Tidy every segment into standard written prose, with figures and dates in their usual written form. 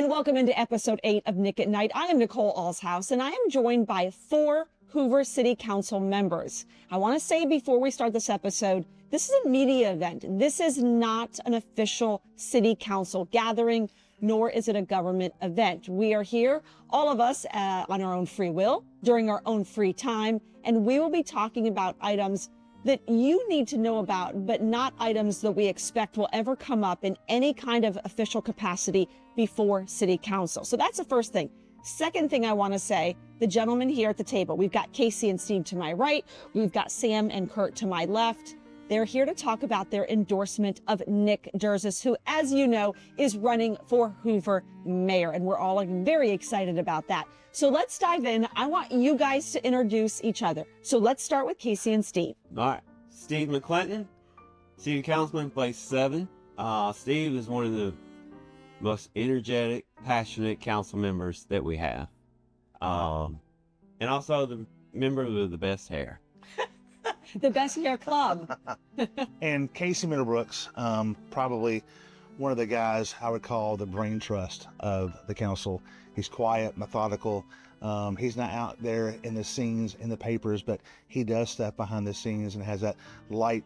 welcome into episode 8 of Nick at Night. I am Nicole Allshouse, and I am joined by 4 Hoover City Council members. I want to say before we start this episode, this is a media event. This is not an official city council gathering, nor is it a government event. We are here, all of us, on our own free will, during our own free time, and we will be talking about items that you need to know about, but not items that we expect will ever come up in any kind of official capacity before city council. So that's the first thing. Second thing I want to say, the gentlemen here at the table, we've got Casey and Steve to my right, we've got Sam and Kurt to my left. They're here to talk about their endorsement of Nick Durzis, who, as you know, is running for Hoover mayor, and we're all very excited about that. So let's dive in. I want you guys to introduce each other. So let's start with Casey and Steve. All right. Steve McClinton, City Councilman, place 7. Steve is one of the most energetic, passionate council members that we have. And also the member with the best hair. The best hair club. And Casey Middlebrooks, probably one of the guys I would call the brain trust of the council. He's quiet, methodical. He's not out there in the scenes, in the papers, but he does stuff behind the scenes and has that light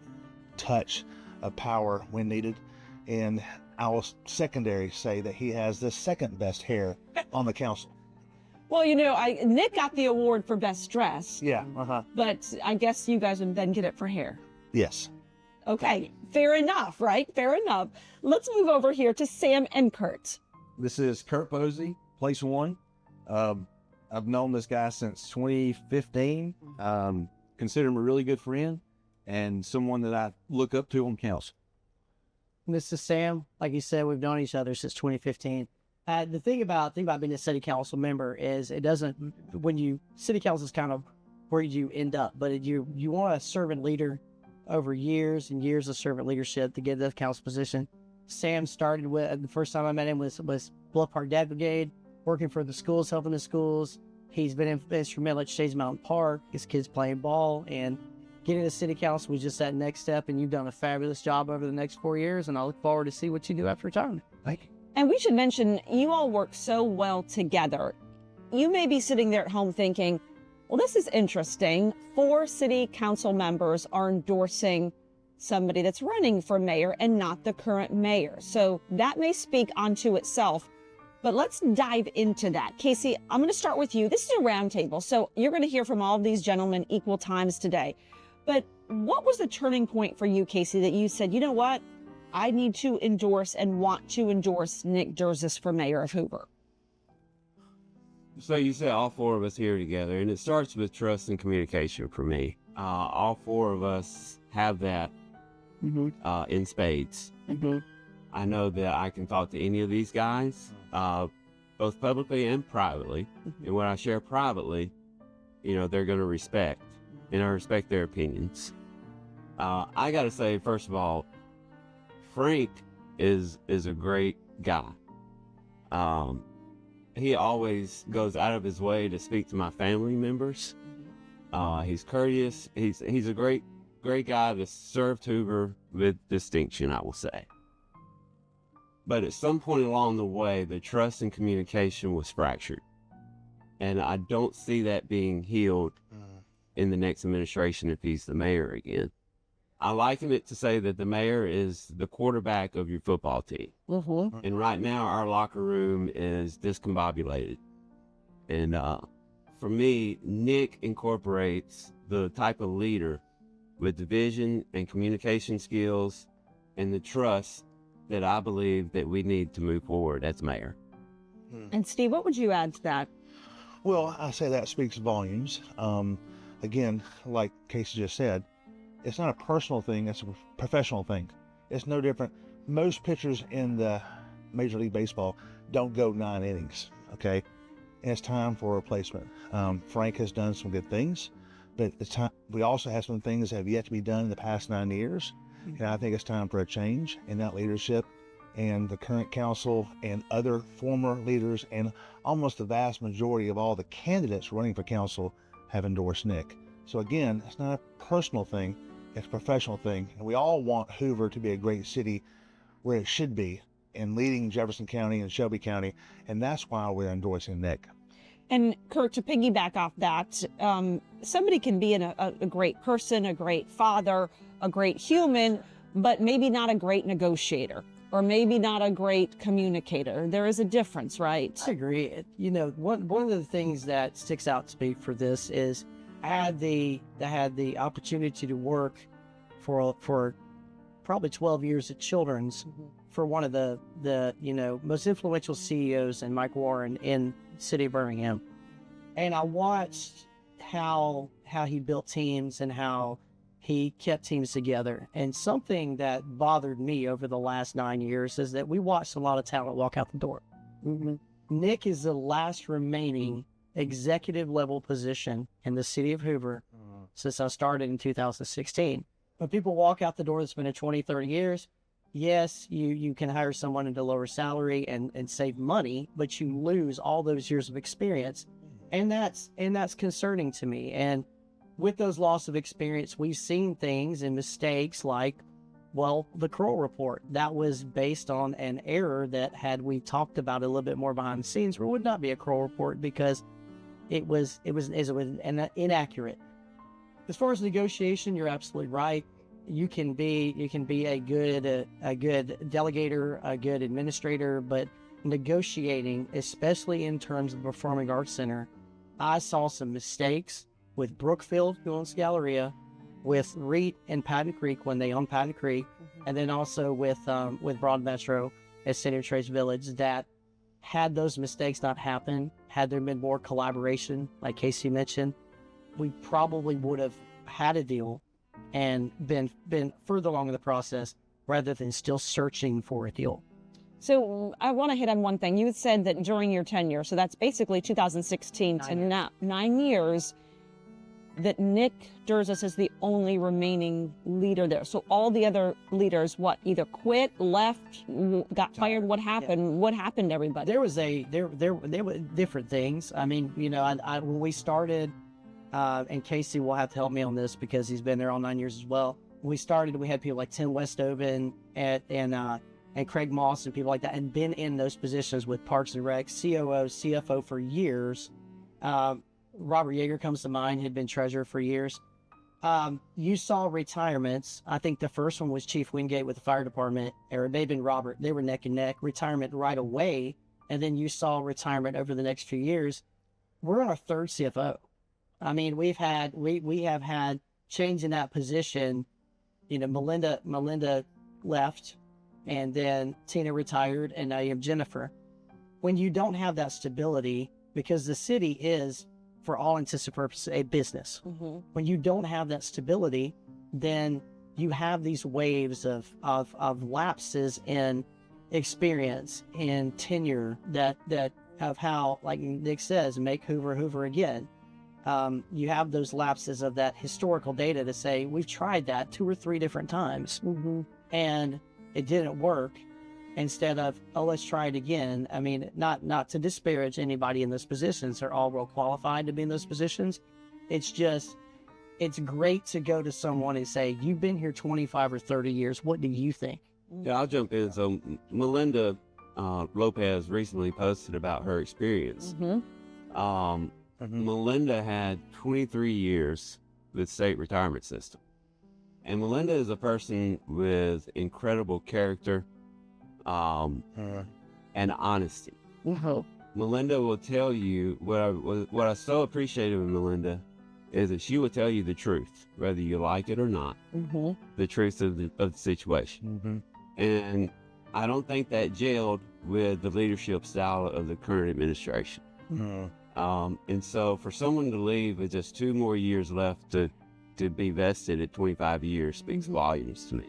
touch of power when needed. And I will secondary say that he has the second best hair on the council. Well, you know, Nick got the award for best dress. Yeah. But I guess you guys would then get it for hair. Yes. Okay, fair enough, right? Fair enough. Let's move over here to Sam and Kurt. This is Kurt Posey, place 1. I've known this guy since 2015. Consider him a really good friend and someone that I look up to on council. This is Sam. Like you said, we've known each other since 2015. The thing about being a city council member is city council is kind of where you end up, but you want a servant leader over years and years of servant leadership to get the council position. Sam started with, the first time I met him was Bluff Park Dad Brigade, working for the schools, helping the schools. He's been instrumental at Shades Mountain Park, his kids playing ball, and getting to city council was just that next step, and you've done a fabulous job over the next 4 years, and I look forward to see what you do after retirement. Thank you. And we should mention, you all work so well together. You may be sitting there at home thinking, well, this is interesting. 4 city council members are endorsing somebody that's running for mayor and not the current mayor. So that may speak onto itself, but let's dive into that. Casey, I'm going to start with you. This is a roundtable, so you're going to hear from all of these gentlemen equal times today. But what was the turning point for you, Casey, that you said, you know what? I need to endorse and want to endorse Nick Durzis for mayor of Hoover. So you said all 4 of us here together, and it starts with trust and communication for me. All 4 of us have that in spades. I know that I can talk to any of these guys, both publicly and privately. And when I share privately, you know, they're going to respect, and I respect their opinions. I got to say, first of all, Frank is a great guy. He always goes out of his way to speak to my family members. He's courteous. He's a great guy that served Hoover with distinction, I will say. But at some point along the way, the trust and communication was fractured. And I don't see that being healed in the next administration if he's the mayor again. I liken it to say that the mayor is the quarterback of your football team. And right now, our locker room is discombobulated. And for me, Nick incorporates the type of leader with the vision and communication skills and the trust that I believe that we need to move forward as mayor. And Steve, what would you add to that? Well, I say that speaks volumes. Again, like Casey just said, it's not a personal thing, it's a professional thing. It's no different. Most pitchers in the Major League Baseball don't go 9 innings, okay? And it's time for a replacement. Frank has done some good things, but it's time. We also have some things that have yet to be done in the past 9 years. And I think it's time for a change in that leadership. And the current council and other former leaders and almost the vast majority of all the candidates running for council have endorsed Nick. So again, it's not a personal thing, it's a professional thing. And we all want Hoover to be a great city where it should be. in leading Jefferson County and Shelby County, and that's why we're endorsing Nick. And Kurt, to piggyback off that, somebody can be a great person, a great father, a great human, but maybe not a great negotiator, or maybe not a great communicator. There is a difference, right? I agree. You know, one of the things that sticks out to me for this is I had the opportunity to work for probably 12 years at Children's for one of the most influential CEOs, and Mike Warren, in the city of Birmingham. And I watched how he built teams and how he kept teams together. And something that bothered me over the last 9 years is that we watched a lot of talent walk out the door. Nick is the last remaining executive level position in the city of Hoover since I started in 2016. When people walk out the door that's been in 20, 30 years, yes, you can hire someone at a lower salary and save money, but you lose all those years of experience. And that's concerning to me. And with those loss of experience, we've seen things and mistakes like, well, the Kroll report. That was based on an error that, had we talked about it a little bit more behind the scenes, there would not be a Kroll report, because it was inaccurate. As far as negotiation, you're absolutely right. You can be a good delegator, a good administrator, but negotiating, especially in terms of Performing Arts Center, I saw some mistakes with Brookfield, who owns Galleria, with REIT and Patton Creek when they owned Patton Creek, and then also with Broad Metro at Center Trace Village, that had those mistakes not happened, had there been more collaboration, like Casey mentioned, we probably would have had a deal and been further along in the process rather than still searching for a deal. So I want to hit on one thing. You said that during your tenure, so that's basically 2016 to now, 9 years, that Nick Durzas is the only remaining leader there. So all the other leaders, either quit, left, got fired? What happened? Yeah. What happened to everybody? There were different things. I mean, when we started, and Casey will have to help me on this because he's been there all 9 years as well. When we started, we had people like Tim Westoven and Craig Moss and people like that, and been in those positions with Parks and Rec, COO, CFO for years. Robert Yeager comes to mind, had been treasurer for years. You saw retirements. I think the first one was Chief Wingate with the fire department, or it may have been Robert. They were neck and neck, retirement right away. And then you saw retirement over the next few years. We're on our third CFO. I mean, we have had change in that position. Melinda left, and then Tina retired, and now you have Jennifer. When you don't have that stability, because the city is, for all intents and purposes, a business. When you don't have that stability, then you have these waves of lapses in experience and tenure that of how, like Nick says, make Hoover again. You have those lapses of that historical data to say, we've tried that 2 or 3 different times and it didn't work, instead of, oh, let's try it again. I mean, not to disparage anybody in those positions. They're all well qualified to be in those positions. It's just, it's great to go to someone and say, you've been here 25 or 30 years. What do you think? Yeah, I'll jump in. So Melinda Lopez recently posted about her experience. Melinda had 23 years with state retirement system. And Melinda is a person with incredible character and honesty. Melinda will tell you, what I so appreciated with Melinda is that she will tell you the truth, whether you like it or not, the truth of the situation. And I don't think that gelled with the leadership style of the current administration. And so for someone to leave with just 2 more years left to be vested at 25 years speaks volumes to me.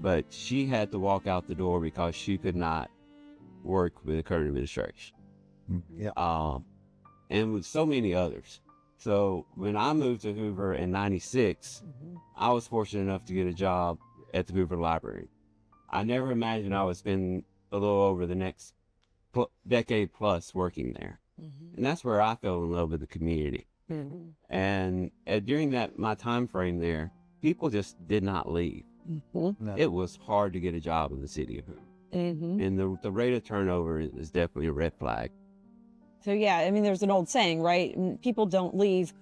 But she had to walk out the door because she could not work with the current administration. And with so many others. So when I moved to Hoover in 96, I was fortunate enough to get a job at the Hoover Library. I never imagined I would spend a little over the next decade plus working there. And that's where I fell in love with the community. And during my time frame there, people just did not leave. It was hard to get a job in the city of Hoover. and the rate of turnover is definitely a red flag. So yeah, I mean, there's an old saying, right? People don't leave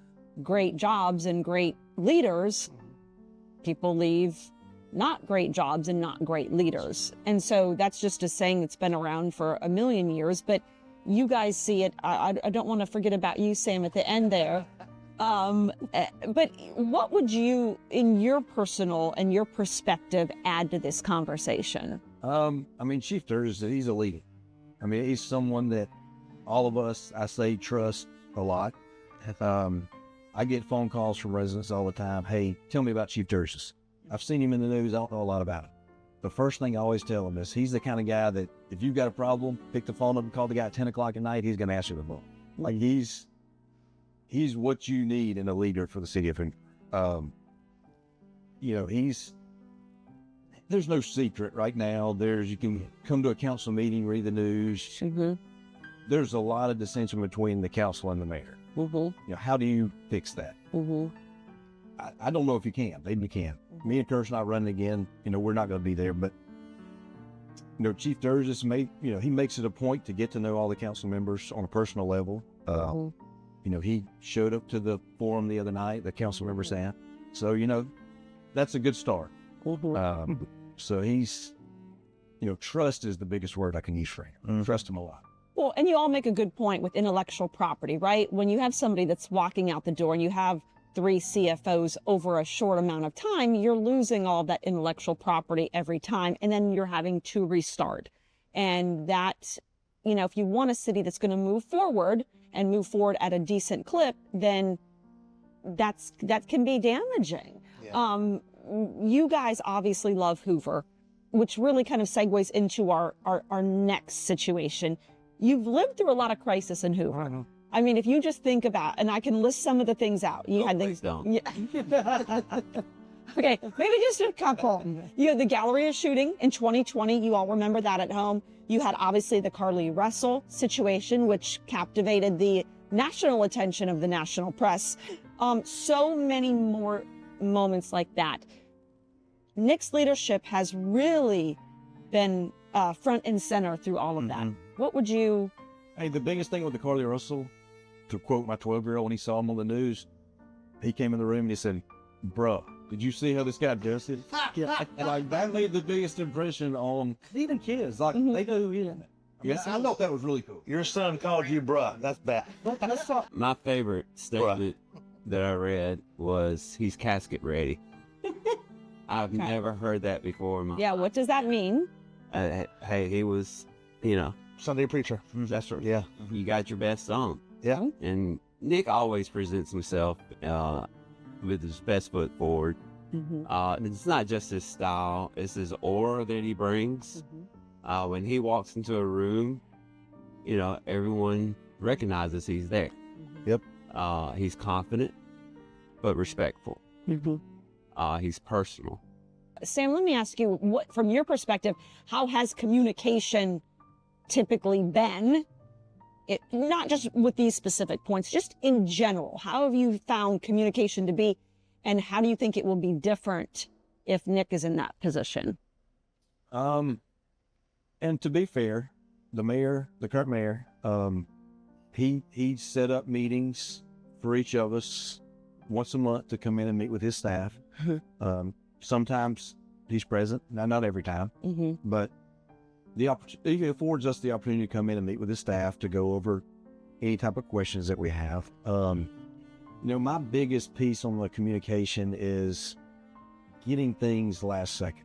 great jobs and great leaders. People leave not great jobs and not great leaders. And so that's just a saying that's been around for a million years, but you guys see it. I don't want to forget about you, Sam, at the end there. But what would you, in your personal and your perspective, add to this conversation? I mean, Chief Sturgis, he's a leader. I mean, he's someone that all of us, I say, trust a lot. I get phone calls from residents all the time. Hey, tell me about Chief Sturgis. I've seen him in the news. I don't know a lot about him. The first thing I always tell him is he's the kind of guy that if you've got a problem, pick the phone up and call the guy at 10 o'clock at night. He's going to answer the phone. Like he's what you need in a leader for the city of you know, there's no secret right now. You can come to a council meeting, read the news. There's a lot of dissension between the council and the mayor. You know, how do you fix that? I don't know if you can. Maybe you can. Me and Kirsten not running again. You know, we're not going to be there. But you know, Chief Sturgis he makes it a point to get to know all the council members on a personal level. You know, he showed up to the forum the other night. The council members had. So you know, that's a good start. So he's, you know, trust is the biggest word I can use for him. Trust him a lot. Well, and you all make a good point with intellectual property, right? When you have somebody that's walking out the door and you have 3 CFOs over a short amount of time, you're losing all that intellectual property every time, and then you're having to restart. And that, you know, if you want a city that's going to move forward and move forward at a decent clip, then that can be damaging. Yeah. You guys obviously love Hoover, which really kind of segues into our next situation. You've lived through a lot of crisis in Hoover. I mean, if you just think about, and I can list some of the things out. You had things. Don't. Yeah. Okay, maybe just a couple. You had the Galleria shooting in 2020. You all remember that at home. You had obviously the Carly Russell situation, which captivated the national attention of the national press. So many more moments like that. Nick's leadership has really been front and center through all of that. What would you? Hey, the biggest thing with the Carly Russell, to quote my 12-year-old when he saw him on the news, he came in the room and he said, "Bruh, did you see how this guy does it?" Yeah. Like that made the biggest impression on even kids. Like they know who he is. Yeah, I thought that was really cool. Your son called you bruh. That's bad. My favorite statement that I read was, "He's casket ready." I've never heard that before. Yeah, what does that mean? Hey, he was, you know, Sunday preacher. that's right. Yeah. You got your best on. Yeah. And Nick always presents himself with his best foot forward. It's not just his style, it's his aura that he brings. When he walks into a room, you know, everyone recognizes he's there. Yep. He's confident, but respectful. He's personal. Sam, let me ask you, what, from your perspective, how has communication typically been? Not just with these specific points, just in general. How have you found communication to be, and how do you think it will be different if Nick is in that position? And to be fair, the current mayor, he set up meetings for each of us once a month to come in and meet with his staff. Sometimes he's present, not every time, but he affords us the opportunity to come in and meet with his staff to go over any type of questions that we have. You know, my biggest piece on the communication is getting things last second.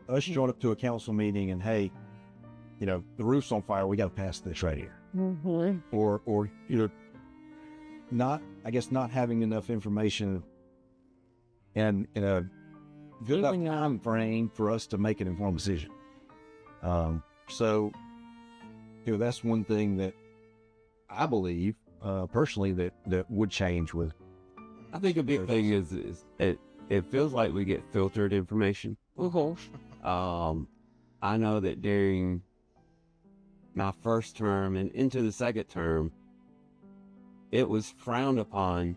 Us showing up to a council meeting and, hey, you know, the roof's on fire, we got to pass this right here. Or, you know, not having enough information and in a good enough time frame for us to make an informed decision. So, you know, that's one thing that I believe personally that would change with. I think a big thing is it feels like we get filtered information. I know that during my first term and into the second term, it was frowned upon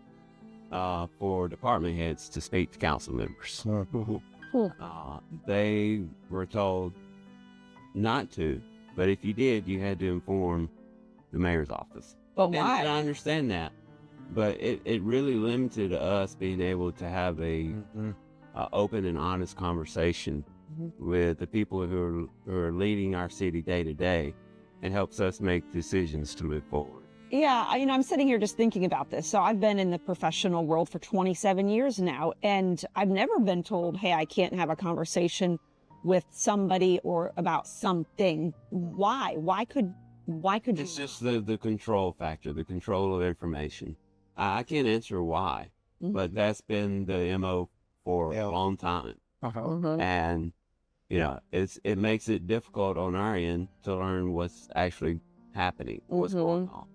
for department heads to speak to council members. They were told, not to, but if you did, you had to inform the mayor's office. But And why? I understand that, but it really limited us being able to have a open and honest conversation with the people who are leading our city day to day, and helps us make decisions to move forward. Yeah, I'm sitting here just thinking about this. So I've been in the professional world for 27 years now, and I've never been told, hey, I can't have a conversation with somebody or about something. Why? Why could you? It's just the control factor, the control of information. I can't answer why, but that's been the MO for a long time. And, it makes it difficult on our end to learn what's actually happening, what's going on.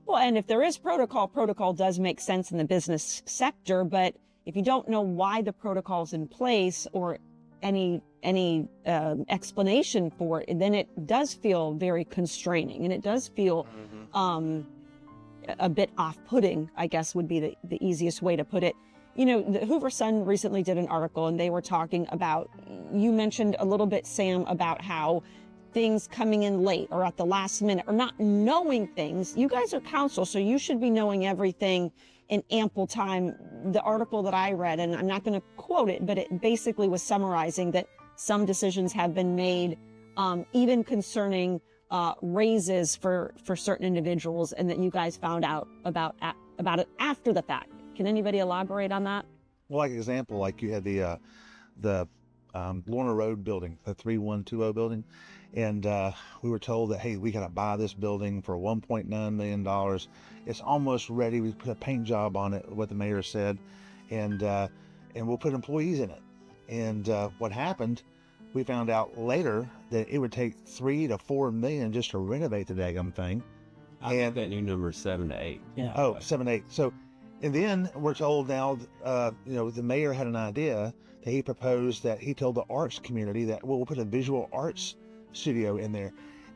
Well, and if there is protocol does make sense in the business sector, but if you don't know why the protocol is in place or any explanation for it, then it does feel very constraining, and it does feel a bit off-putting, I guess would be the easiest way to put it. The Hoover Sun recently did an article, and they were talking about, you mentioned a little bit, Sam, about how things coming in late or at the last minute or not knowing things. You guys are council, so you should be knowing everything in ample time. The article that I read, and I'm not going to quote it, but it basically was summarizing that some decisions have been made, even concerning raises for certain individuals, and that you guys found out about it after the fact. Can anybody elaborate on that? Well, like example, like you had the Lorna Road building, the 3120 building, and we were told that, hey, we got to buy this building for $1.9 million. It's almost ready. We put a paint job on it, what the mayor said, and we'll put employees in it. And what happened, we found out later that it would take $3 to $4 million just to renovate the daggum thing. I think that new number is 7 to 8. Yeah. Oh, 7, 8. So, and then we're told now, the mayor had an idea that he proposed, that he told the arts community that, well, we'll put a visual arts studio in there.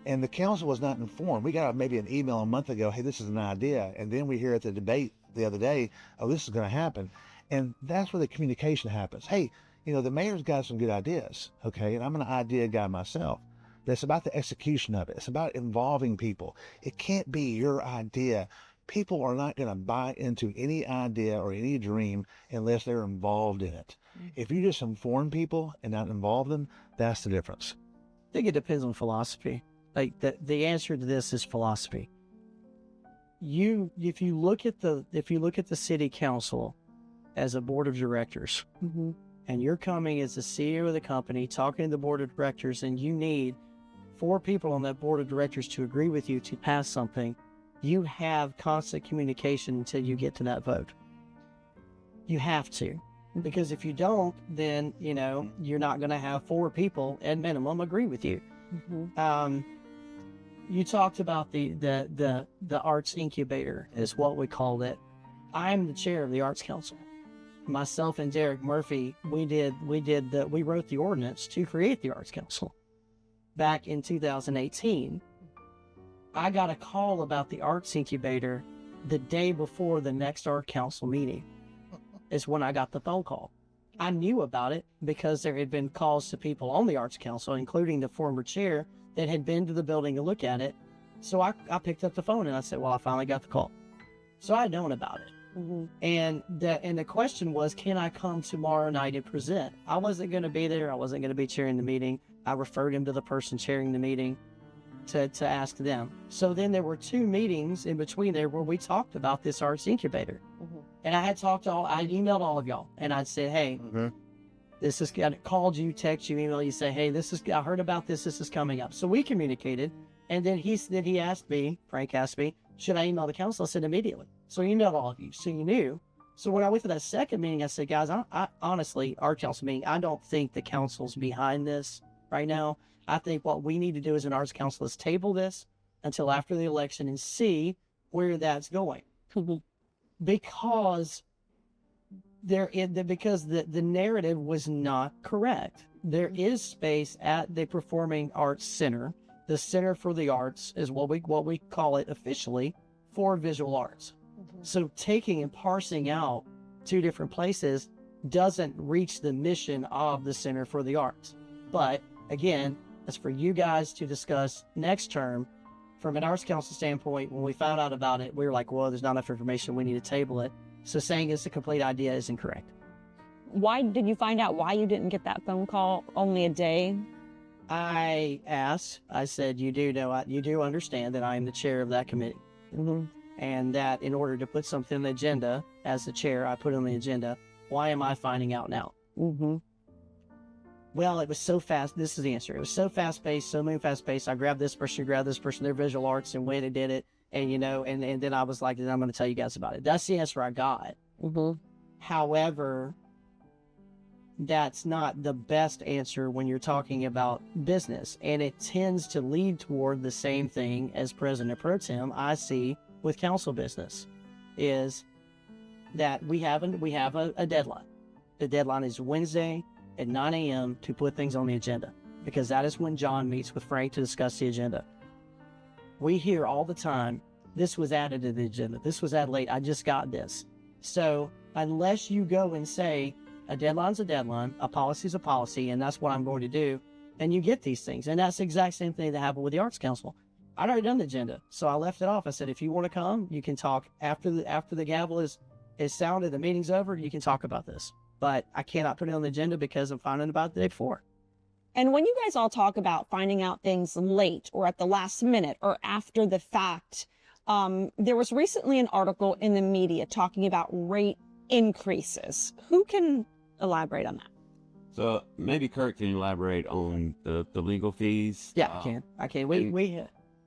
And the council was not informed. We got maybe an email a month ago, hey, this is an idea. And then we hear at the debate the other day, oh, this is going to happen. And that's where the communication happens. Hey, the mayor's got some good ideas, okay? And I'm an idea guy myself. But it's about the execution of it. It's about involving people. It can't be your idea. People are not going to buy into any idea or any dream unless they're involved in it. If you just inform people and not involve them, that's the difference. I think it depends on philosophy. Like the answer to this is philosophy. If you look at the city council as a board of directors, and you're coming as the CEO of the company, talking to the board of directors, and you need 4 people on that board of directors to agree with you to pass something, you have constant communication until you get to that vote. You have to. Because if you don't, then, you're not going to have 4 people at minimum agree with you. You talked about the arts incubator is what we called it. I'm the chair of the Arts Council. Myself and Derek Murphy, we wrote the ordinance to create the Arts Council back in 2018. I got a call about the arts incubator the day before the next Art Council meeting is when I got the phone call. I knew about it because there had been calls to people on the Arts Council, including the former chair, that had been to the building to look at it. So I picked up the phone and I said, well, I finally got the call. So I had known about it. And the question was, can I come tomorrow night and present? I wasn't going to be there. I wasn't going to be chairing the meeting. I referred him to the person chairing the meeting to ask them. So then there were 2 meetings in between there where we talked about this arts incubator. And I emailed all of y'all, and I said, hey, this is, I called you, text you, email you, say, hey, I heard about this is coming up. So we communicated, and then he asked me, Frank asked me, should I email the council? I said immediately. So he emailed all of you, so you knew. So when I went to that second meeting, I said, guys, I honestly, our council meeting, I don't think the council's behind this right now. I think what we need to do as an arts council is table this until after the election and see where that's going. Because the narrative was not correct. There is space at the Performing Arts Center. The Center for the Arts is what we call it officially, for visual arts. So taking and parsing out 2 different places doesn't reach the mission of the Center for the Arts. But again, That's for you guys to discuss next term. From an Arts Council standpoint, when we found out about it, we were like, well, there's not enough information. We need to table it. So saying it's a complete idea is incorrect. Why did you find out why you didn't get that phone call only a day? I asked, I said, you do understand that I am the chair of that committee. Mm-hmm. And that in order to put something on the agenda, as the chair, I put it on the agenda. Why am I finding out now? Mm-hmm. Well, it was so fast. This is the answer. It was so fast-paced, so many fast-paced. I grabbed this person, their visual arts, and went and did it. And, and then I was like, I'm going to tell you guys about it. That's the answer I got. Mm-hmm. However, that's not the best answer when you're talking about business. And it tends to lead toward the same thing as President Pro Tem I see with council business, is that we have a deadline. The deadline is Wednesday at 9 a.m. to put things on the agenda, because that is when John meets with Frank to discuss the agenda. We hear all the time, this was added to the agenda, this was added late, I just got this. So unless you go and say, a deadline's a deadline, a policy's a policy, and that's what I'm going to do, then you get these things. And that's the exact same thing that happened with the Arts Council. I'd already done the agenda, so I left it off. I said, if you want to come, you can talk after the gavel is sounded, the meeting's over, you can talk about this. But I cannot put it on the agenda because I'm finding about it the day before. And when you guys all talk about finding out things late or at the last minute or after the fact, there was recently an article in the media talking about rate increases. Who can elaborate on that? So maybe Kurt can elaborate on the legal fees. Yeah, I can.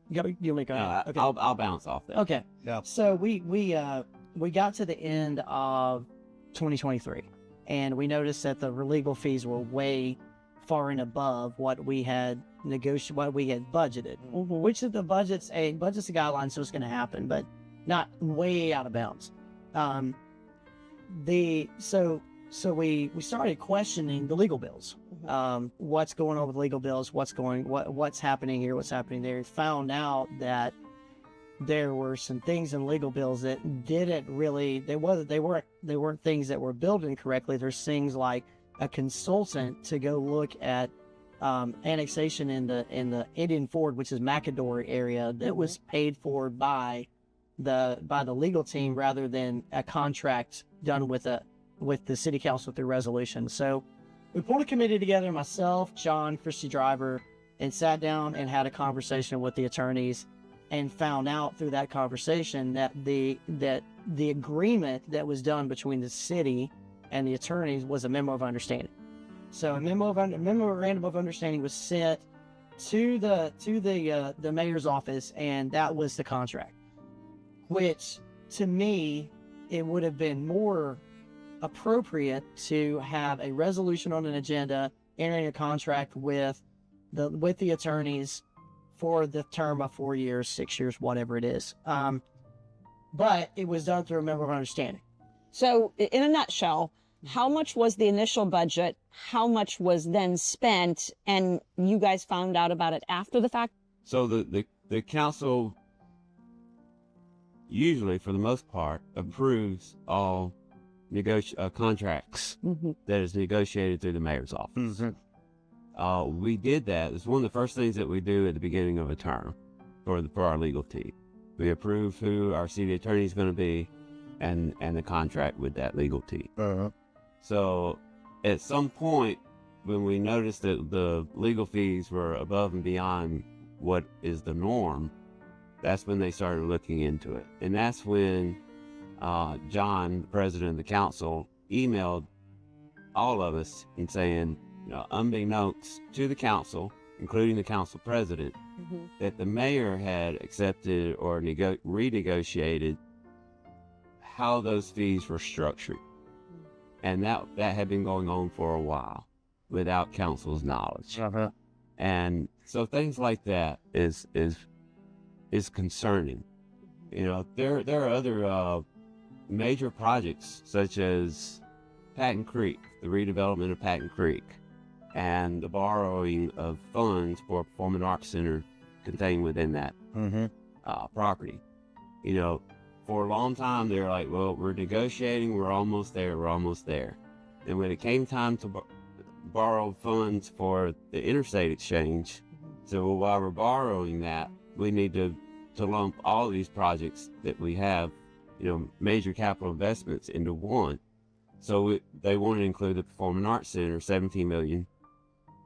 You make okay. I'll bounce off that. Okay. Yeah. So we got to the end of 2023, and we noticed that the legal fees were way far and above what we had what we had budgeted, Mm-hmm. which is the budget's a guideline, so it's going to happen, but not way out of bounds. So we started questioning the legal bills. What's going on with legal bills? What's happening here? What's happening there? Found out that there were some things in legal bills that didn't really. They weren't things that were billed incorrectly. There's things like a consultant to go look at annexation in the Indian Ford, which is Macador area, that was paid for by the legal team rather than a contract done with the city council through resolution. So we pulled a committee together, myself, John, Christy Driver, and sat down and had a conversation with the attorneys, and found out through that conversation that the agreement that was done between the city and the attorneys was a memo of understanding. So a memorandum of understanding was sent to the mayor's office, and that was the contract. Which, to me, it would have been more appropriate to have a resolution on an agenda, entering a contract with the attorneys for the term of 4 years, 6 years, whatever it is. But it was done through a member of understanding. So in a nutshell, how much was the initial budget? How much was then spent? And you guys found out about it after the fact? So the council usually, for the most part, approves all contracts that is negotiated through the mayor's office. We did that. It's one of the first things that we do at the beginning of a term for our legal team. We approve who our city attorney is going to be and the contract with that legal team. So at some point, when we noticed that the legal fees were above and beyond what is the norm, that's when they started looking into it. And that's when John, the president of the council, emailed all of us and saying, unbeknownst to the council, including the council president, that the mayor had accepted or renegotiated how those fees were structured. And that had been going on for a while without council's knowledge. And so things like that is concerning. There are other major projects such as Patton Creek, the redevelopment of Patton Creek, and the borrowing of funds for a performing arts center contained within that property. For a long time, they're like, well, we're negotiating, we're almost there. And when it came time to borrow funds for the interstate exchange, So while we're borrowing that, we need to lump all these projects that we have, major capital investments into one. So they want to include the Performing Arts Center, $17 million,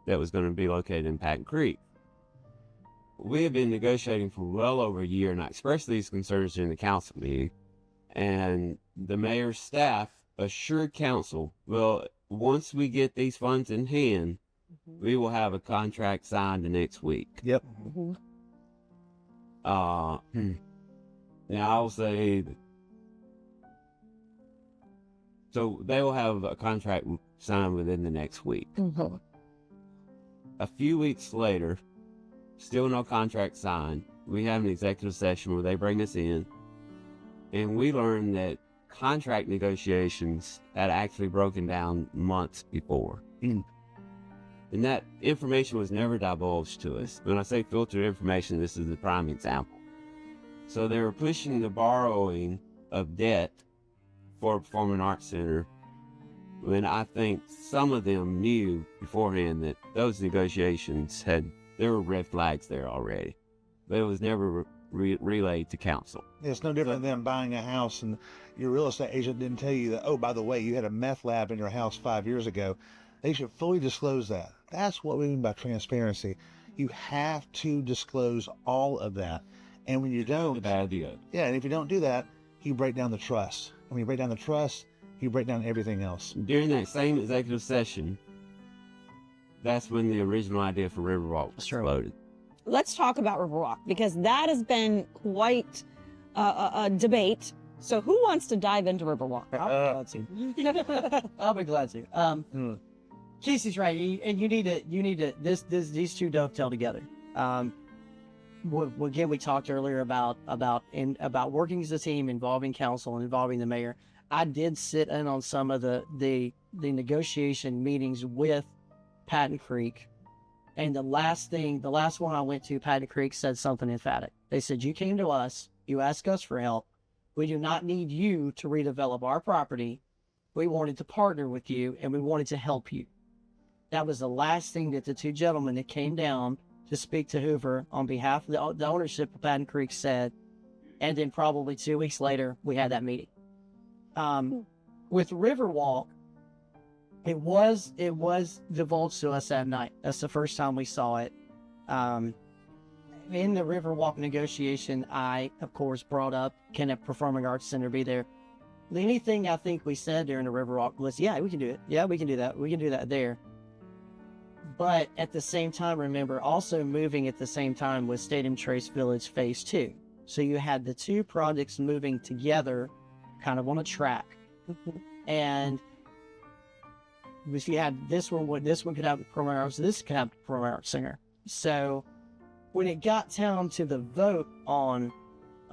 that was going to be located in Patton Creek. We have been negotiating for well over a year, and I expressed these concerns during the council meeting. And the mayor's staff assured council, well, once we get these funds in hand, we will have a contract signed the next week. Yep. Now I'll say, so they will have a contract signed within the next week. A few weeks later, still no contract signed. We have an executive session where they bring us in, and we learn that contract negotiations had actually broken down months before. And that information was never divulged to us. When I say filtered information, this is the prime example. So they were pushing the borrowing of debt for a Performing Arts Center when I think some of them knew beforehand that those negotiations there were red flags there already. But it was never relayed to council. It's no different than buying a house and your real estate agent didn't tell you that, oh, by the way, you had a meth lab in your house 5 years ago. They should fully disclose that. That's what we mean by transparency. You have to disclose all of that. And when you don't, Bad idea. yeah, and if you don't do that, you break down the trust. And when you break down the trust, you break down everything else. During that same executive session, that's when the original idea for Riverwalk was floated. Let's talk about Riverwalk, because that has been quite a debate. So who wants to dive into Riverwalk? I'll be glad to. I'll be glad to. Casey's right, and you need to. These two dovetail together. Again, we talked earlier about working as a team, involving council and involving the mayor. I did sit in on some of the negotiation meetings with Patton Creek, and the last one I went to, Patton Creek said something emphatic. They said, "You came to us, you asked us for help. We do not need you to redevelop our property. We wanted to partner with you, and we wanted to help you." That was the last thing that the two gentlemen that came down to speak to Hoover on behalf of the ownership of Patton Creek said. And then probably 2 weeks later, we had that meeting. With Riverwalk, it was divulged to us that night. That's the first time we saw it. In the Riverwalk negotiation, I, of course, brought up, can a Performing Arts Center be there? Anything I think we said during the Riverwalk was, yeah, we can do it. Yeah, we can do that. We can do that there. But at the same time, remember, also moving at the same time was Stadium Trace Village Phase 2. So you had the two projects moving together kind of on a track. And if you had this one could have the Performing Arts, this could have the Performing Arts Center. So when it got down to the vote on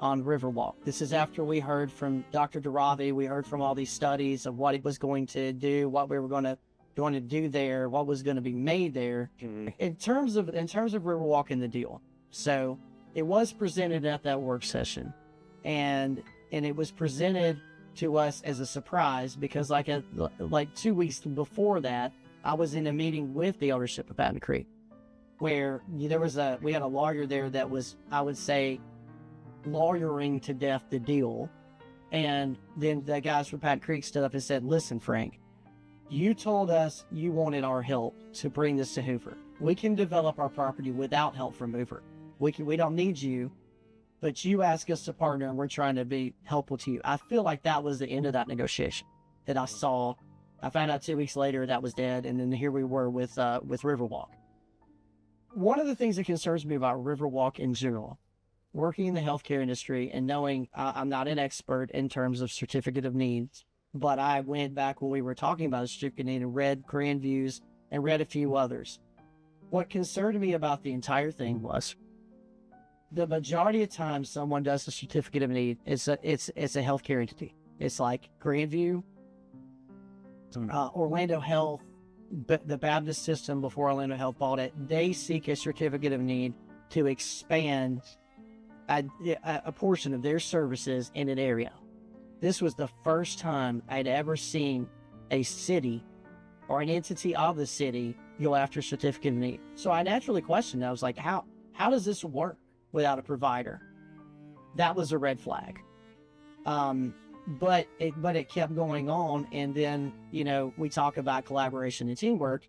Riverwalk, this is after we heard from Dr. Daravi, we heard from all these studies of what it was going to do, what we were going to do there, what was going to be made there. In terms of Riverwalk and the deal. So it was presented at that work session, and it was presented to us as a surprise because like 2 weeks before that, I was in a meeting with the ownership of Patton Creek, where we had a lawyer there that was, I would say, lawyering to death the deal. And then the guys from Patton Creek stood up and said, "Listen, Frank, you told us you wanted our help to bring this to Hoover. We can develop our property without help from Hoover. We don't need you, but you asked us to partner and we're trying to be helpful to you." I feel like that was the end of that negotiation that I saw. I found out 2 weeks later that was dead, and then here we were with Riverwalk. One of the things that concerns me about Riverwalk in general, working in the healthcare industry and knowing I'm not an expert in terms of certificate of needs, but I went back when we were talking about a certificate of need and read Grandview's and read a few others. What concerned me about the entire thing was the majority of times someone does a certificate of need, it's a healthcare entity. It's like Grandview, Orlando Health, the Baptist system before Orlando Health bought it. They seek a certificate of need to expand a portion of their services in an area. This was the first time I'd ever seen a city or an entity of the city go after certificate of need. So I naturally questioned. I was like, how does this work without a provider? That was a red flag. But it kept going on. And then, we talk about collaboration and teamwork.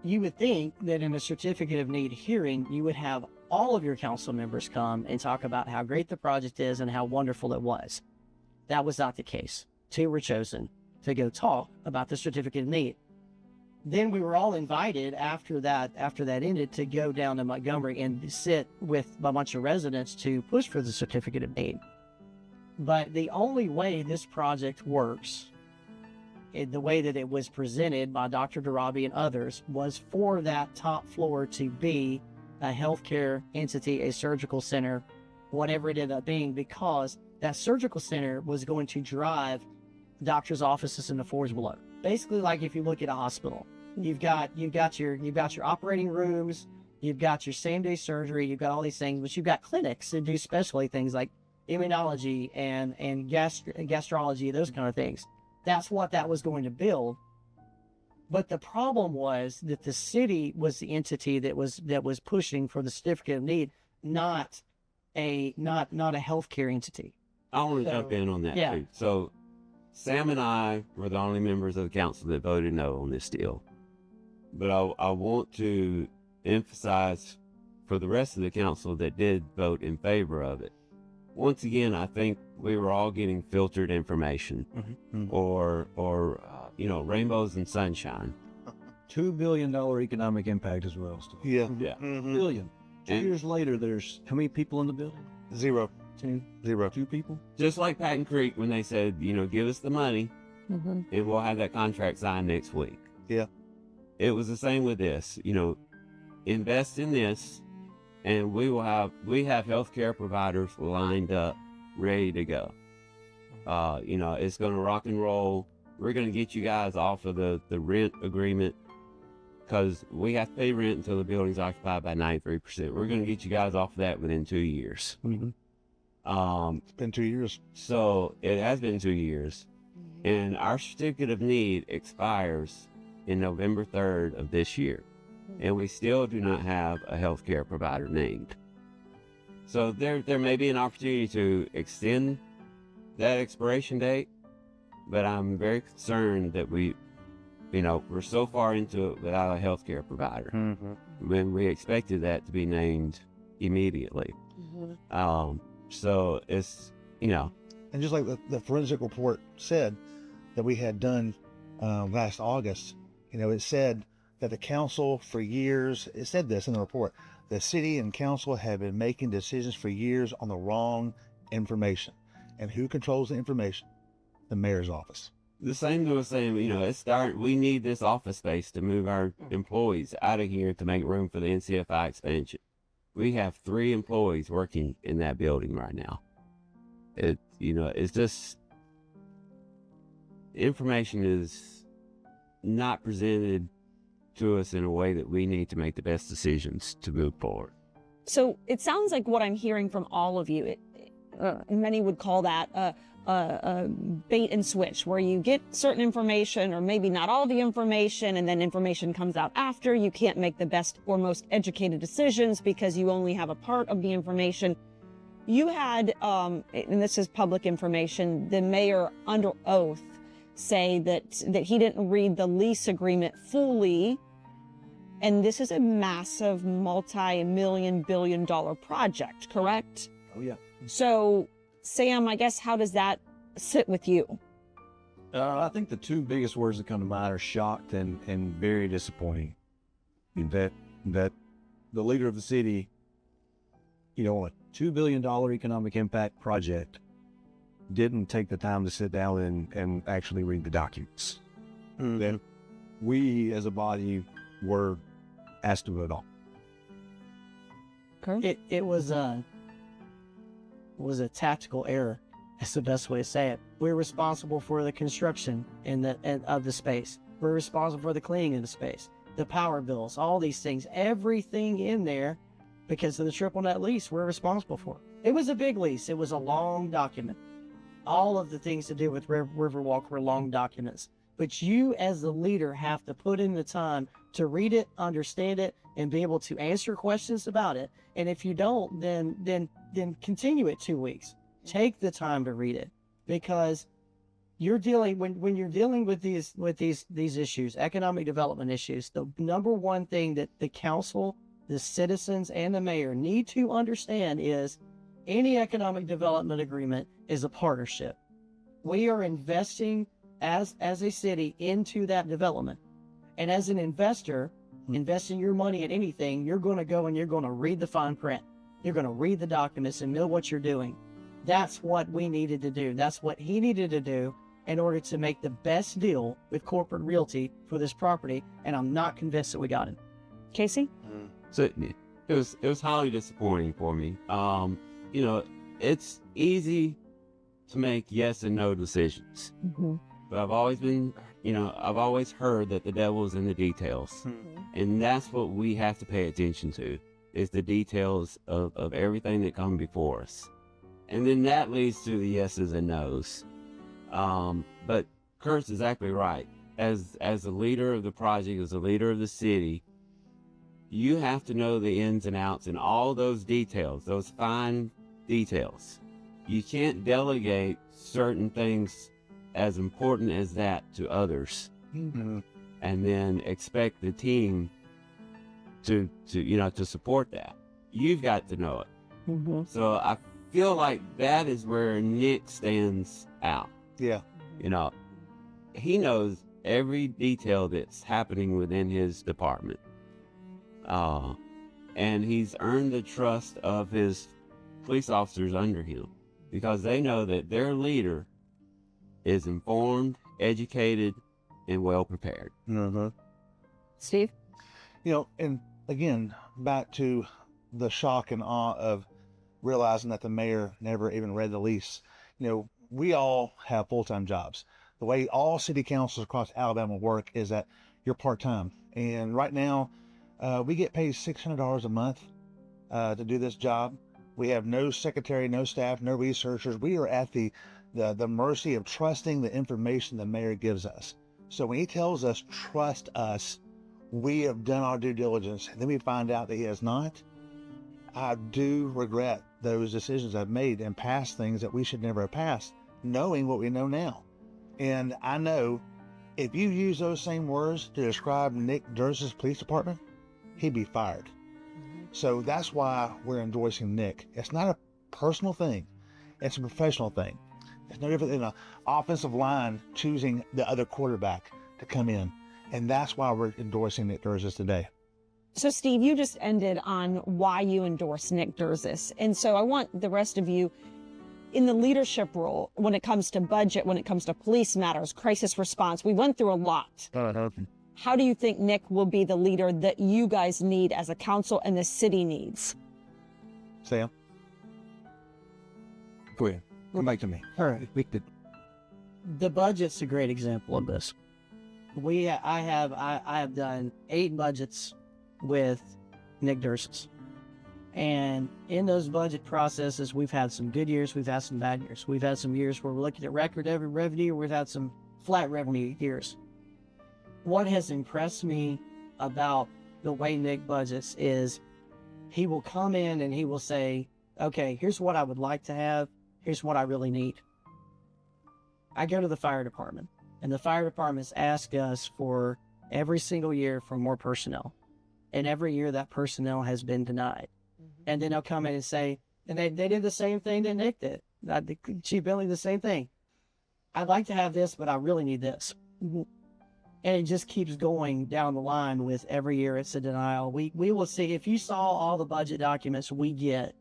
You would think that in a certificate of need hearing, you would have all of your council members come and talk about how great the project is and how wonderful it was. That was not the case. 2 were chosen to go talk about the certificate of need. Then we were all invited after that ended to go down to Montgomery and sit with a bunch of residents to push for the certificate of need. But the only way this project works, the way that it was presented by Dr. Darabi and others, was for that top floor to be a healthcare entity, a surgical center, whatever it ended up being, because that surgical center was going to drive doctors' offices in the floors below. Basically, like if you look at a hospital, you've got your operating rooms, you've got your same-day surgery, you've got all these things, but you've got clinics that do specialty things like immunology and gastrology, those kind of things. That's what that was going to build. But the problem was that the city was the entity that was pushing for the certificate of need, not a healthcare entity. I want to jump in on that too. So Sam and I were the only members of the council that voted no on this deal. But I want to emphasize for the rest of the council that did vote in favor of it. Once again, I think we were all getting filtered information or rainbows and sunshine. $2 billion economic impact as well. Still. Yeah. Yeah. Billion. 2 years later, there's how many people in the building? 0. 2 people. Just like Patton Creek when they said, give us the money and we'll have that contract signed next week. Yeah. It was the same with this, invest in this and we have healthcare providers lined up, ready to go. It's going to rock and roll. We're going to get you guys off of the rent agreement because we have to pay rent until the building's occupied by 93%. We're going to get you guys off of that within 2 years. It's been 2 years. So it has been 2 years. And our certificate of need expires in November 3rd of this year. And we still do not have a healthcare provider named. So there may be an opportunity to extend that expiration date, but I'm very concerned that we're so far into it without a healthcare provider when we expected that to be named immediately. So it's, And just like the forensic report said that we had done last August, it said that the council for years, it said this in the report, the city and council have been making decisions for years on the wrong information. And who controls the information? The mayor's office. The same was saying, we need this office space to move our employees out of here to make room for the NCFI expansion. We have 3 employees working in that building right now. It's just, information is not presented to us in a way that we need to make the best decisions to move forward. So it sounds like what I'm hearing from all of you, many would call that a bait and switch, where you get certain information or maybe not all the information, and then information comes out after. You can't make the best or most educated decisions because you only have a part of the information. You had, and this is public information, the mayor under oath say that he didn't read the lease agreement fully. And this is a massive multi-million billion-dollar project, correct? Oh, yeah. So, Sam, I guess, how does that sit with you? I think the 2 biggest words that come to mind are shocked and very disappointing. That the leader of the city, on a $2 billion economic impact project, didn't take the time to sit down and actually read the documents that we as a body were asked to vote on. Okay. It was a tactical error. That's the best way to say it. We're responsible for the construction of the space. We're responsible for the cleaning of the space, the power bills, all these things, everything in there, because of the triple net lease, we're responsible for. It was a big lease. It was a long document. All of the things to do with Riverwalk were long documents. but you as the leader have to put in the time to read it, understand it, and be able to answer questions about it. And if you don't, then continue it 2 weeks. Take the time to read it, because you're dealing when you're dealing with these issues, economic development issues. The number one thing that the council, the citizens, and the mayor need to understand is any economic development agreement is a partnership. We are investing as a city into that development. And as an investor, investing your money in anything, you're going to go and you're going to read the fine print. You're going to read the documents and know what you're doing. That's what we needed to do. That's what he needed to do in order to make the best deal with corporate realty for this property. And I'm not convinced that we got it. Casey? So it was highly disappointing for me. You know, it's easy to make yes and no decisions, but I've always heard that the devil's in the details, and that's what we have to pay attention to, is the details of everything that come before us. And then that leads to the yeses and nos. But Kurt's exactly right. As a leader of the project, as a leader of the city, you have to know the ins and outs and all those details, those fine details. You can't delegate certain things as important as that to others, and then expect the team to support that. You've got to know it. So I feel like that is where Nick stands out. Yeah. You know, he knows every detail that's happening within his department. And he's earned the trust of his police officers under him, because they know that their leader is informed, educated, and well prepared. Steve? You know, and again, back to the shock and awe of realizing that the mayor never even read the lease. You know, we all have full-time jobs. The way all city councils across Alabama work is that you're part-time. And right now, we get paid $600 a month to do this job. We have no secretary, no staff, no researchers. We are at the mercy of trusting the information the mayor gives us. So when he tells us, trust us, we have done our due diligence, and then we find out that he has not. I do regret those decisions I've made and passed things that we should never have passed, knowing what we know now. And I know if you use those same words to describe Nick Durs's police department, he'd be fired. So that's why we're endorsing Nick. It's not a personal thing. It's a professional thing. It's no different than an offensive line choosing the other quarterback to come in. And that's why we're endorsing Nick Durzis today. So, Steve, you just ended on why you endorse Nick Durzis. And so I want the rest of you in the leadership role when it comes to budget, when it comes to police matters, crisis response. We went through a lot. How do you think Nick will be the leader that you guys need as a council and the city needs? Sam? Go ahead. Come back to me. All right. The budget's a great example of this. I have done 8 budgets with Nick Durs's. And in those budget processes, we've had some good years, we've had some bad years. We've had some years where we're looking at record every revenue, we've had some flat revenue years. What has impressed me about the way Nick budgets is he will come in and he will say, okay, here's what I would like to have, here's what I really need. I go to the fire department, and the fire departments ask us for every single year for more personnel. And every year that personnel has been denied. And then they'll come in and say, and they did the same thing that Nick did. Chief Bentley, the same thing. I'd like to have this, but I really need this. And it just keeps going down the line with every year it's a denial. We will see, if you saw all the budget documents we get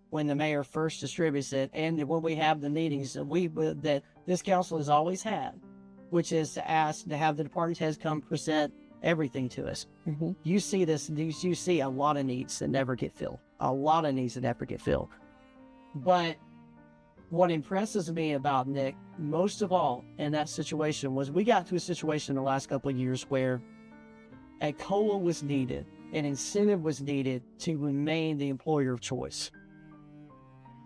when the mayor first distributes it, and when we have the meetings that this council has always had, which is to ask to have the department heads come present everything to us. You see this, you see a lot of needs that never get filled. But what impresses me about Nick, most of all in that situation, was we got to a situation in the last couple of years where a COLA was needed, an incentive was needed to remain the employer of choice.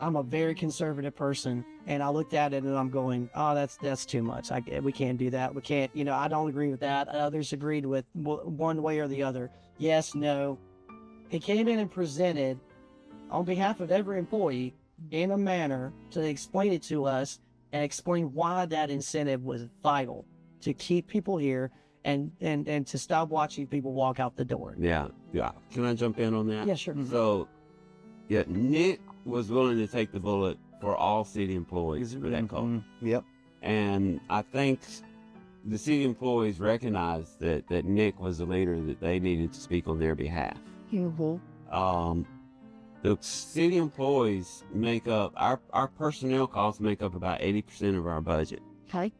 I'm a very conservative person, and I looked at it and I'm going, oh, that's too much. We can't do that. We can't, I don't agree with that. Others agreed with one way or the other. Yes, no. He came in and presented on behalf of every employee in a manner to explain it to us and explain why that incentive was vital to keep people here and to stop watching people walk out the door. Yeah. Can I jump in on that? Yeah, sure. So, yeah, Nick was willing to take the bullet for all city employees for that call. Yep. And I think the city employees recognized that Nick was the leader that they needed to speak on their behalf. The city employees make up, our personnel costs make up about 80% of our budget. Okay.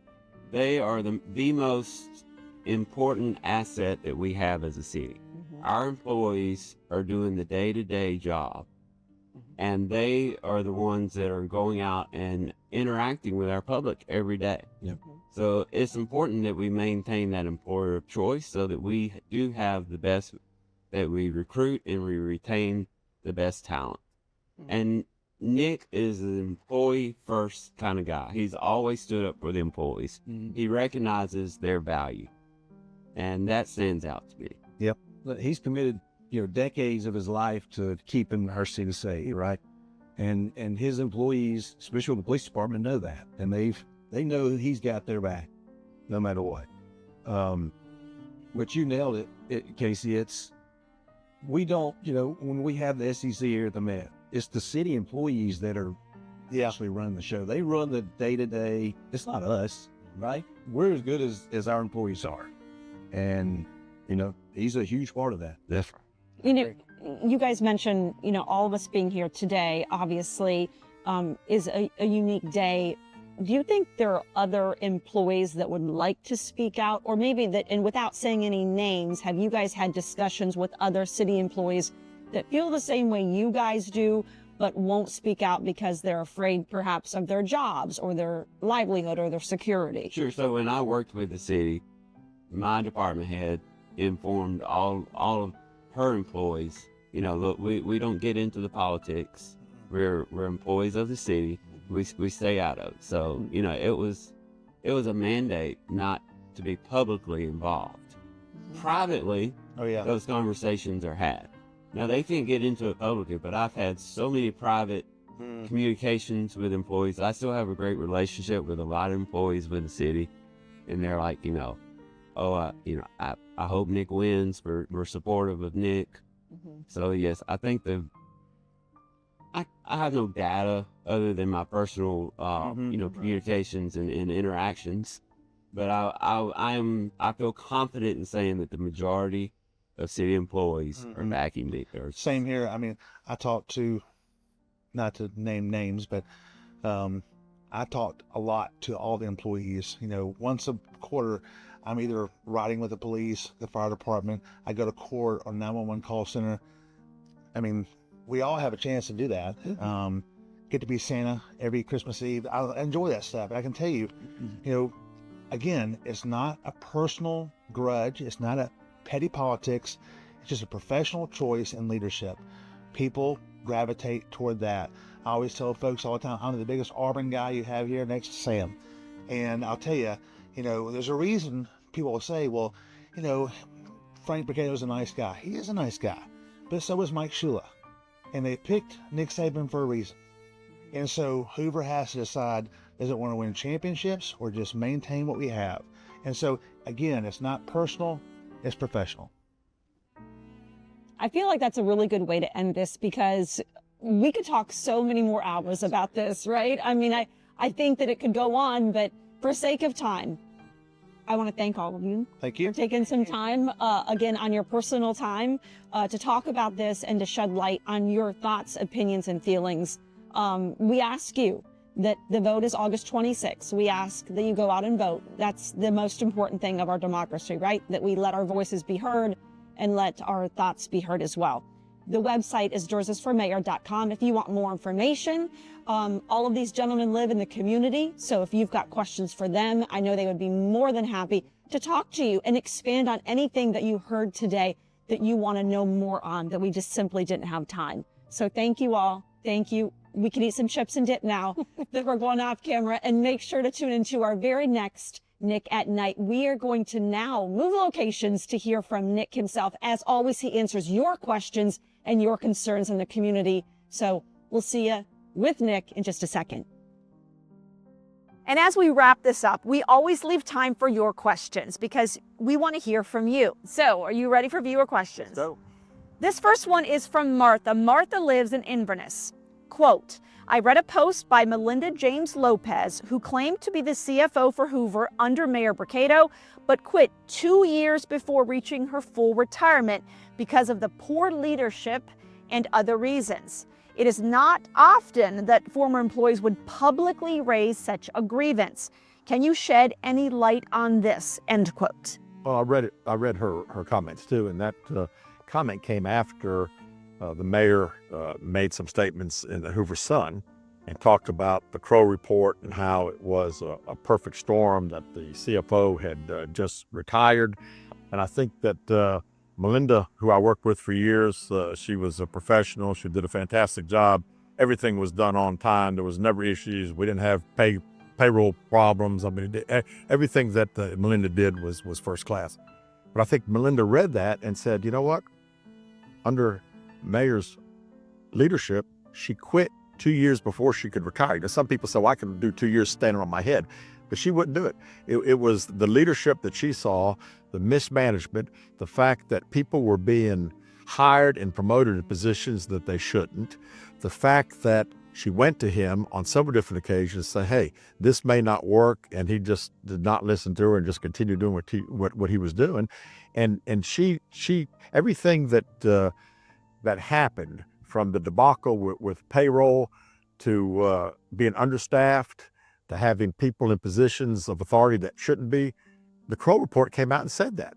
They are the most important asset that we have as a city. Our employees are doing the day-to-day job, and they are the ones that are going out and interacting with our public every day. Yep. So it's important that we maintain that employer of choice so that we do have the best, that we recruit and we retain the best talent. And Nick is an employee first kind of guy. He's always stood up for the employees. He recognizes their value, and that stands out to me. Yep. He's committed, decades of his life to keeping our city safe, right? And his employees, especially the police department, know that, and they know he's got their back, no matter what. But you nailed it, Casey. We don't, when we have the SEC here at the Met, it's the city employees that are actually running the show. They run the day-to-day. It's not us, right? We're as good as our employees are. And, he's a huge part of that. That's right. You guys mentioned, all of us being here today, obviously, is a unique day. Do you think there are other employees that would like to speak out, or maybe that, and without saying any names, have you guys had discussions with other city employees that feel the same way you guys do, but won't speak out because they're afraid perhaps of their jobs or their livelihood or their security? Sure. So when I worked with the city, my department head informed all of her employees, look, we don't get into the politics. We're employees of the city. We stay out of it. So, it was a mandate not to be publicly involved. Privately, those conversations are had. Now, they can't get into it publicly, but I've had so many private communications with employees. I still have a great relationship with a lot of employees with the city, and they're like, I hope Nick wins. We're supportive of Nick. So, yes, I think I have no data other than my personal, communications and interactions, but I feel confident in saying that the majority of city employees are backing me. Same here. I mean, I talked to, not to name names, but I talked a lot to all the employees. Once a quarter, I'm either riding with the police, the fire department. I go to court or 911 call center. I mean, we all have a chance to do that. Get to be Santa every Christmas Eve. I enjoy that stuff. And I can tell you, again, it's not a personal grudge. It's not a petty politics. It's just a professional choice and leadership. People gravitate toward that. I always tell folks all the time, I'm the biggest Auburn guy you have here next to Sam. And I'll tell you, there's a reason people will say, well, Frank Brigadow's a nice guy. He is a nice guy. But so is Mike Shula. And they picked Nick Saban for a reason. And so Hoover has to decide, does it want to win championships or just maintain what we have? And so, again, it's not personal, it's professional. I feel like that's a really good way to end this, because we could talk so many more hours about this, right? I mean, I think that it could go on, but for sake of time, I want to thank all of you. Thank you for taking some time, again, on your personal time, to talk about this and to shed light on your thoughts, opinions, and feelings. We ask you that the vote is August 26th. We ask that you go out and vote. That's the most important thing of our democracy, right? That we let our voices be heard and let our thoughts be heard as well. The website is jersesformayor.com if you want more information. All of these gentlemen live in the community, so if you've got questions for them, I know they would be more than happy to talk to you and expand on anything that you heard today that you want to know more on, that we just simply didn't have time. So thank you all. Thank you. we can eat some chips and dip now that we're going off camera, and make sure to tune into our very next Nick at Night. We are going to now move locations to hear from Nick himself. As always, he answers your questions and your concerns in the community. So we'll see you with Nick in just a second. And as we wrap this up, we always leave time for your questions because we want to hear from you. So are you ready for viewer questions? So, This first one is from Martha. Martha lives in Inverness. Quote, I read a post by Melinda James Lopez, who claimed to be the CFO for Hoover under Mayor Bricado, but quit 2 years before reaching her full retirement because of the poor leadership and other reasons. It is not often that former employees would publicly raise such a grievance. Can you shed any light on this? End quote. Well, I read her comments too, and that comment came after the mayor made some statements in the Hoover Sun and talked about the Crow report and how it was a perfect storm, that the CFO had just retired. And I think that Melinda, who I worked with for years, she was a professional. She did a fantastic job. Everything was done on time. There was never issues. We didn't have payroll problems. I mean, everything that Melinda did was first class. But I think Melinda read that and said, you know what? Under Mayor's leadership, she quit 2 years before she could retire. Now, some people say, well, I can do 2 years standing on my head, but she wouldn't do it. It was the leadership that she saw, the mismanagement, the fact that people were being hired and promoted in positions that they shouldn't, the fact that she went to him on several different occasions to say, hey, this may not work, and he just did not listen to her and just continued doing what he was doing. And she everything that happened, from the debacle with payroll to being understaffed to having people in positions of authority that shouldn't be, the Crow report came out and said that.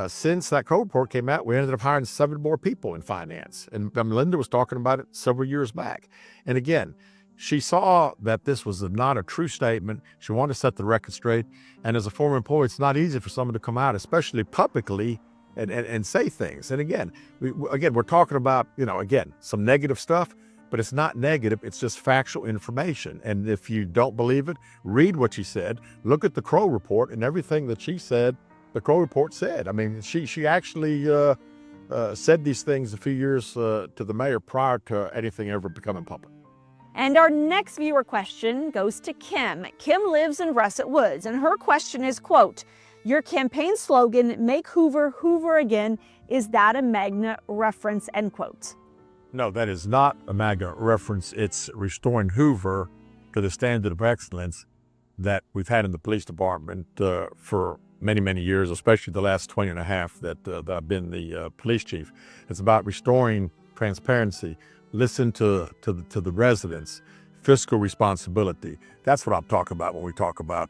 Since that Crow report came out, we ended up hiring 7 more people in finance. And Melinda was talking about it several years back. And again, she saw that this was not a true statement. She wanted to set the record straight. And as a former employee, it's not easy for someone to come out, especially publicly, and say things. And again, we're talking about, some negative stuff, but it's not negative. It's just factual information. And if you don't believe it, read what she said, look at the Crow report, and everything that she said, the Crow report said. I mean, she actually said these things a few years to the mayor prior to anything ever becoming public. And our next viewer question goes to Kim. Kim lives in Russet Woods, and her question is, quote, your campaign slogan, Make Hoover, Hoover Again, is that a MAGA reference, end quote? No, that is not a MAGA reference. It's restoring Hoover to the standard of excellence that we've had in the police department for many, many years, especially the last 20 and a half that I've been the police chief. It's about restoring transparency, listen to the residents, fiscal responsibility. That's what I'm talking about when we talk about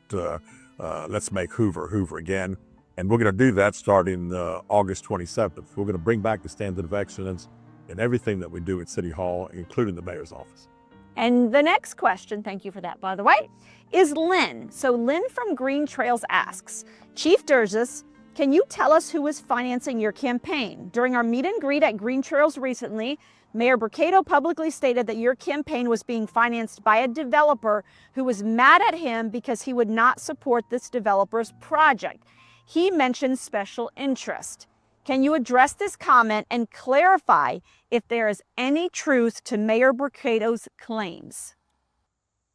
let's make Hoover, Hoover again. And we're going to do that starting August 27th. We're going to bring back the standard of excellence in everything that we do at City Hall, including the mayor's office. And the next question, thank you for that, by the way, is Lynn. So Lynn from Green Trails asks, Chief Durzis, can you tell us who is financing your campaign? During our meet and greet at Green Trails recently, Mayor Bricado publicly stated that your campaign was being financed by a developer who was mad at him because he would not support this developer's project. He mentioned special interest. Can you address this comment and clarify if there is any truth to Mayor Bricado's claims?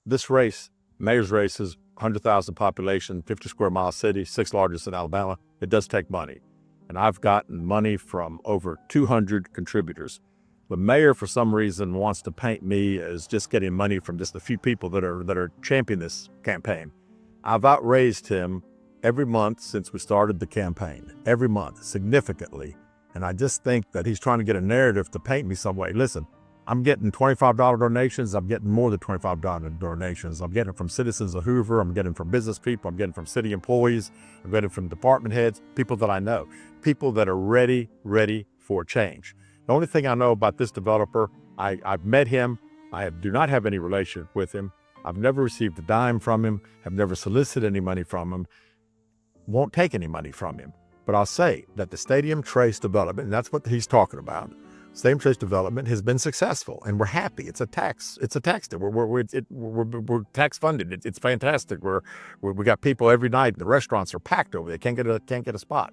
This race, mayor's race, is 100,000 population, 50 square mile city, 6th largest in Alabama. It does take money. And I've gotten money from over 200 contributors. The mayor, for some reason, wants to paint me as just getting money from just a few people that are championing this campaign. I've outraised him every month since we started the campaign, every month, significantly. And I just think that he's trying to get a narrative to paint me some way. Listen, I'm getting $25 donations. I'm getting more than $25 donations. I'm getting from citizens of Hoover. I'm getting from business people. I'm getting from city employees. I'm getting from department heads, people that I know, people that are ready for change. The only thing I know about this developer, I've met him. I do not have any relationship with him. I've never received a dime from him. Have never solicited any money from him. Won't take any money from him. But I'll say that the Stadium Trace development, and that's what he's talking about, Same Church development has been successful, and we're happy. It's a tax. We're tax funded. It's fantastic. We got people every night. The restaurants are packed over there. Can't get a spot.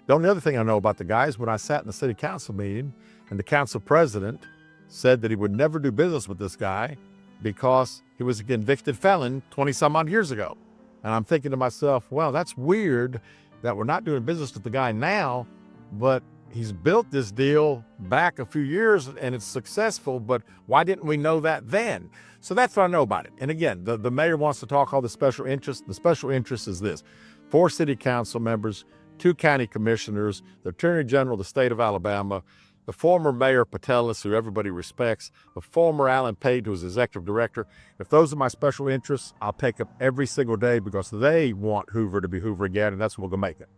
The only other thing I know about the guy is when I sat in the city council meeting, and the council president said that he would never do business with this guy because he was a convicted felon 20 some odd years ago. And I'm thinking to myself, well, that's weird that we're not doing business with the guy now, but he's built this deal back a few years and it's successful, but why didn't we know that then? So that's what I know about it. And again, the mayor wants to talk all the special interests. The special interest is this: 4 city council members, 2 county commissioners, the attorney general of the state of Alabama, the former mayor Patelis, who everybody respects, the former Alan Pate, who's executive director. If those are my special interests, I'll take up every single day because they want Hoover to be Hoover again, and that's what we're gonna make it.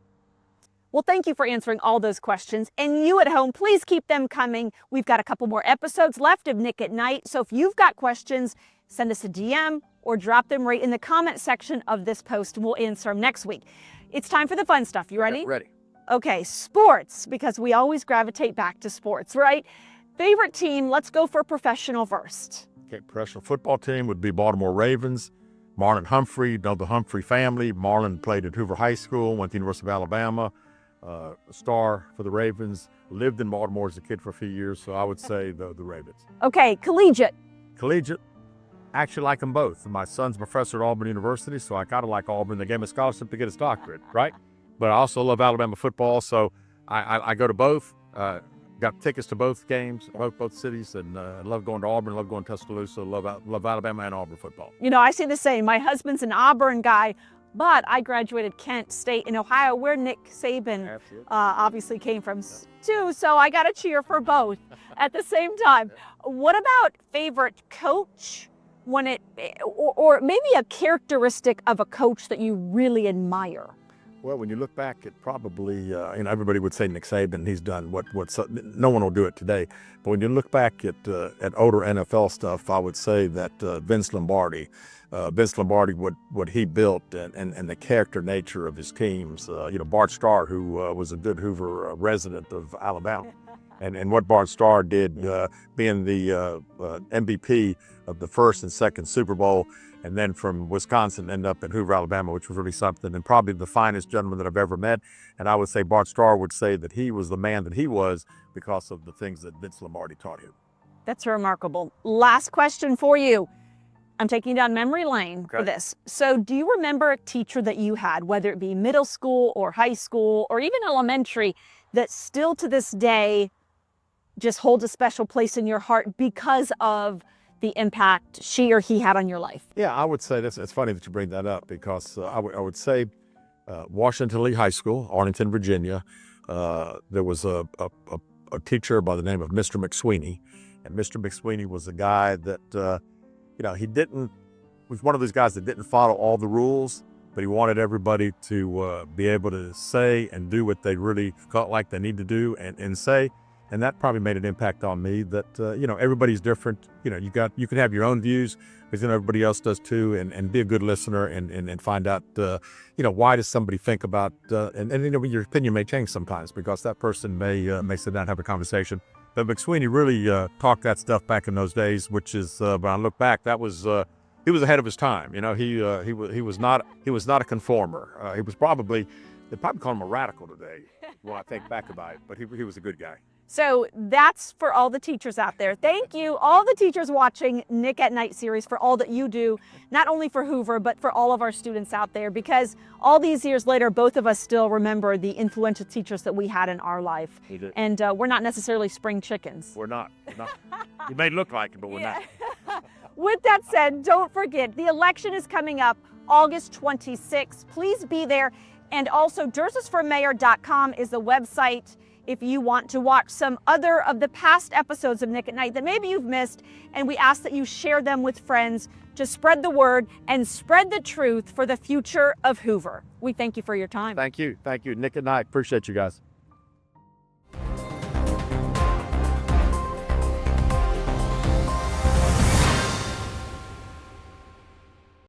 Well, thank you for answering all those questions. And you at home, please keep them coming. We've got a couple more episodes left of Nick at Nite. So if you've got questions, send us a DM or drop them right in the comment section of this post, and we'll answer them next week. It's time for the fun stuff. You ready? Yeah, ready. Okay, sports, because we always gravitate back to sports, right? Favorite team, let's go for professional first. Okay, professional football team would be Baltimore Ravens. Marlon Humphrey, you know the Humphrey family. Marlon played at Hoover High School, went to the University of Alabama. A star for the Ravens, lived in Baltimore as a kid for a few years, so I would say the Ravens. Okay, collegiate. Collegiate, actually like them both. My son's a professor at Auburn University, so I kind of like Auburn. They gave me a scholarship to get his doctorate, right? But I also love Alabama football, so I go to both. Got tickets to both games, both cities, and love going to Auburn, love going to Tuscaloosa, love Alabama and Auburn football. You know, I say the same. My husband's an Auburn guy, but I graduated Kent State in Ohio, where Nick Saban obviously came from too, so I got to cheer for both at the same time. What about favorite coach, or maybe a characteristic of a coach that you really admire? Well, when you look back at probably, everybody would say Nick Saban, he's done what no one will do it today. But when you look back at older NFL stuff, I would say that Vince Lombardi, what he built and the character nature of his teams. Bart Starr, who was a good Hoover resident of Alabama, and what Bart Starr did, being the MVP of the first and second Super Bowl, and then from Wisconsin end up in Hoover, Alabama, which was really something, and probably the finest gentleman that I've ever met. And I would say Bart Starr would say that he was the man that he was because of the things that Vince Lombardi taught him. That's remarkable. Last question for you. I'm taking down memory lane for this. So do you remember a teacher that you had, whether it be middle school or high school or even elementary, that still to this day just holds a special place in your heart because of the impact she or he had on your life? Yeah, I would say this. It's funny that you bring that up because I would say Washington Lee High School, Arlington, Virginia. There was a teacher by the name of Mr. McSweeney, and Mr. McSweeney was a guy that he was one of those guys that didn't follow all the rules, but he wanted everybody to be able to say and do what they really felt like they need to do and say. And that probably made an impact on me that, everybody's different. You can have your own views, but everybody else does too, and be a good listener and find out, why does somebody think about, and your opinion may change sometimes because that person may sit down and have a conversation. But McSweeney really talked that stuff back in those days, which is, when I look back, that was, he was ahead of his time. He was not a conformer. They probably call him a radical today when I think back about it, but he was a good guy. So that's for all the teachers out there. Thank you, all the teachers watching Nick at Nite series, for all that you do, not only for Hoover, but for all of our students out there, because all these years later, both of us still remember the influential teachers that we had in our life. And we're not necessarily spring chickens. We're not. You may look like it, but we're not. With that said, don't forget, the election is coming up August 26th. Please be there. And also, DursleysForMayor.com is the website if you want to watch some other of the past episodes of Nick at Nite that maybe you've missed, and we ask that you share them with friends to spread the word and spread the truth for the future of Hoover. We thank you for your time. Thank you. Nick at Nite. Appreciate you guys.